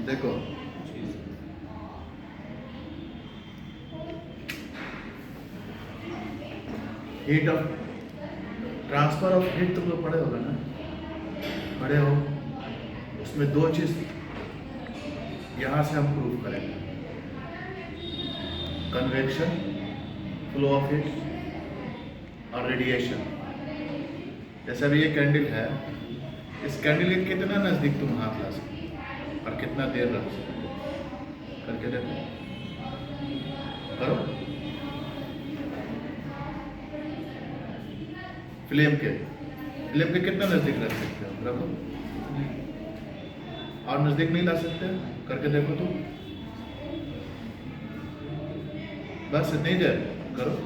देखो heat of transfer of heat तुम लोग पढ़े होगा ना, पढ़े हो। उसमें दो चीज यहां से हम प्रूव करेंगे, कन्वेक्शन, फ्लो ऑफ हीट और रेडिएशन। जैसे अभी ये कैंडल है, इस कैंडल के कितना नजदीक तुम हाथ ला सकते और कितना देर रख सकते, करके देखो, करो। फ्लेम के कितना नजदीक रख सकते हो, रखो। और नजदीक नहीं ला सकते, करके देखो तुम, बस इतनी देर करो।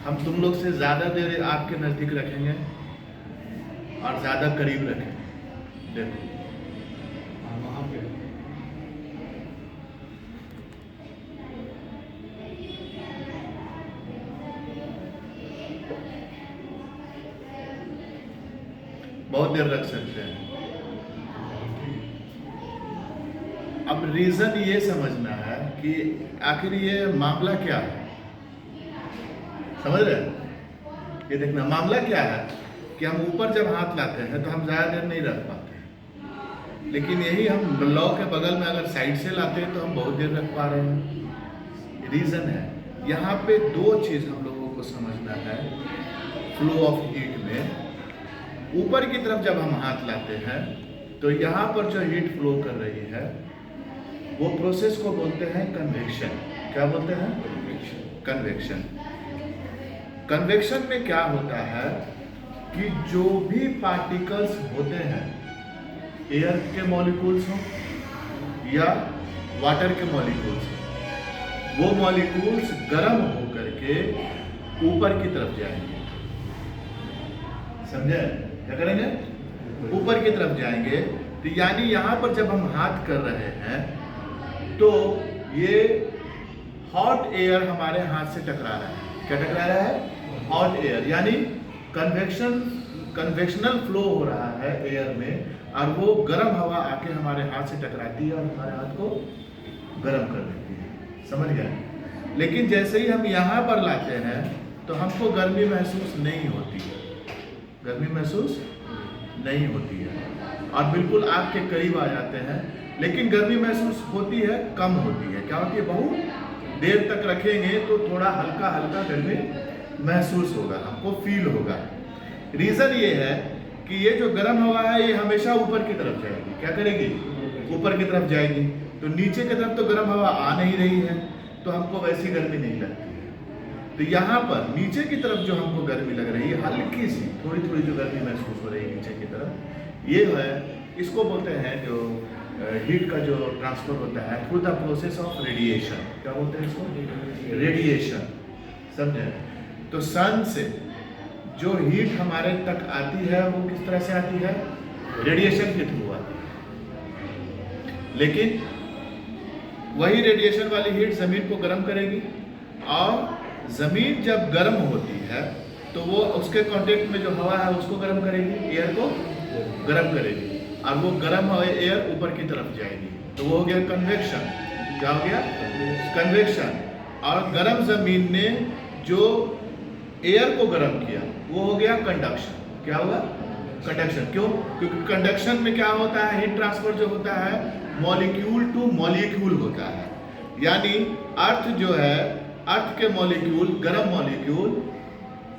हम तुम लोग से ज्यादा देर आपके नजदीक रखेंगे और ज्यादा करीब रखेंगे, देखो। बहुत देर रख सकते हैं। अब रीजन ये समझना है कि आखिर ये मामला क्या है, समझ रहे हैं? ये देखना मामला क्या है कि हम ऊपर जब हाथ लाते हैं तो हम ज्यादा देर नहीं रख पाते, लेकिन यही हम लौ के बगल में अगर साइड से लाते हैं तो हम बहुत देर रख पा रहे हैं। रीजन है यहाँ पे दो चीज हम लोगों को समझना है। फ्लो ऑफ हीट में ऊपर की तरफ जब हम हाथ लाते हैं तो यहाँ पर जो हीट फ्लो कर रही है वो प्रोसेस को बोलते हैं कन्वेक्शन। क्या बोलते हैं? कन्वेक्शन। कन्वेक्शन में क्या होता है कि जो भी पार्टिकल्स होते हैं, एयर के मॉलिक्यूल्स हो या वाटर के मॉलिक्यूल्स हो, वो मॉलिक्यूल्स गर्म होकर के ऊपर की तरफ जाएंगे। समझे? क्या करेंगे? ऊपर की तरफ जाएंगे। तो यानी यहां पर जब हम हाथ कर रहे हैं तो ये हॉट एयर हमारे हाथ से टकरा रहा है। क्या टकरा रहा है? Hot air. यानी कन्वेक्शनल फ्लो हो रहा है एयर में और वो गर्म हवा आके हमारे हाथ से टकराती है और हमारे हाथ को गर्म कर देती है। समझ गए? लेकिन जैसे ही हम यहाँ पर लाते हैं तो हमको गर्मी महसूस नहीं होती है, गर्मी महसूस नहीं होती है और बिल्कुल आग के करीब आ जाते हैं। लेकिन गर्मी महसूस होती है, कम होती है। क्या होती है? बहुत देर तक रखेंगे तो थोड़ा हल्का हल्का गर्मी महसूस होगा, हमको फील होगा। रीजन ये है कि ये जो गर्म हवा है ये हमेशा ऊपर की तरफ जाएगी। क्या करेगी? ऊपर की तरफ जाएगी। तो नीचे की तरफ तो गर्म हवा आ नहीं रही है तो हमको वैसी गर्मी नहीं लगती है। तो यहाँ पर नीचे की तरफ जो हमको गर्मी लग रही है, हल्की सी थोड़ी थोड़ी जो गर्मी महसूस हो रही है नीचे की तरफ, ये है, इसको बोलते हैं जो हीट का जो ट्रांसफर होता है through the process of radiation. क्या बोलते हैं इसको? रेडिएशन। समझे? तो सन से जो हीट हमारे तक आती है वो किस तरह से आती है? रेडिएशन के थ्रू आती है। लेकिन वही रेडिएशन वाली हीट जमीन को गर्म करेगी और जमीन जब गर्म होती है तो वो उसके कांटेक्ट में जो हवा है उसको गर्म करेगी, एयर को गर्म करेगी और वो गर्म एयर ऊपर की तरफ जाएगी। तो वो हो गया कन्वेक्शन। क्या हो गया? कन्वेक्शन। और गर्म जमीन ने जो एयर को गर्म किया वो हो गया कंडक्शन। क्या हुआ? कंडक्शन। क्यों? क्योंकि कंडक्शन में क्या होता है? हीट ट्रांसफर जो होता है मॉलिक्यूल टू मॉलिक्यूल होता है। यानी अर्थ जो है, अर्थ के मॉलिक्यूल, गर्म मॉलिक्यूल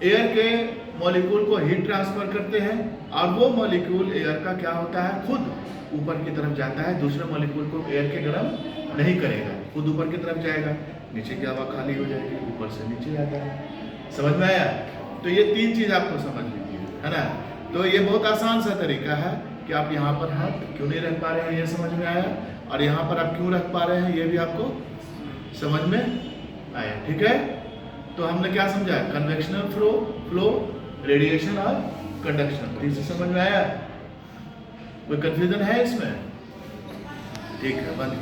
एयर के मॉलिक्यूल को हीट ट्रांसफर करते हैं और वो मॉलिक्यूल एयर का क्या होता है? खुद ऊपर की तरफ जाता है, दूसरे मॉलिक्यूल को एयर के गर्म नहीं करेगा, खुद ऊपर की तरफ जाएगा, नीचे की हवा खाली हो जाएगी, ऊपर से नीचे जाता है। समझ में आया? तो ये तीन चीज आपको समझ लीजिए, है ना? तो ये बहुत आसान सा तरीका है कि आप यहाँ पर हाथ क्यों नहीं रख पा रहे हैं ये समझ में आया, और यहाँ पर आप क्यों रख पा रहे हैं ये भी आपको समझ में आया। ठीक है? तो हमने क्या समझा? कन्वेक्शनल फ्लो, रेडिएशन और कंडक्शन। ठीक से समझ में आया? कोई कंफ्यूजन है इसमें? ठीक है, बंद।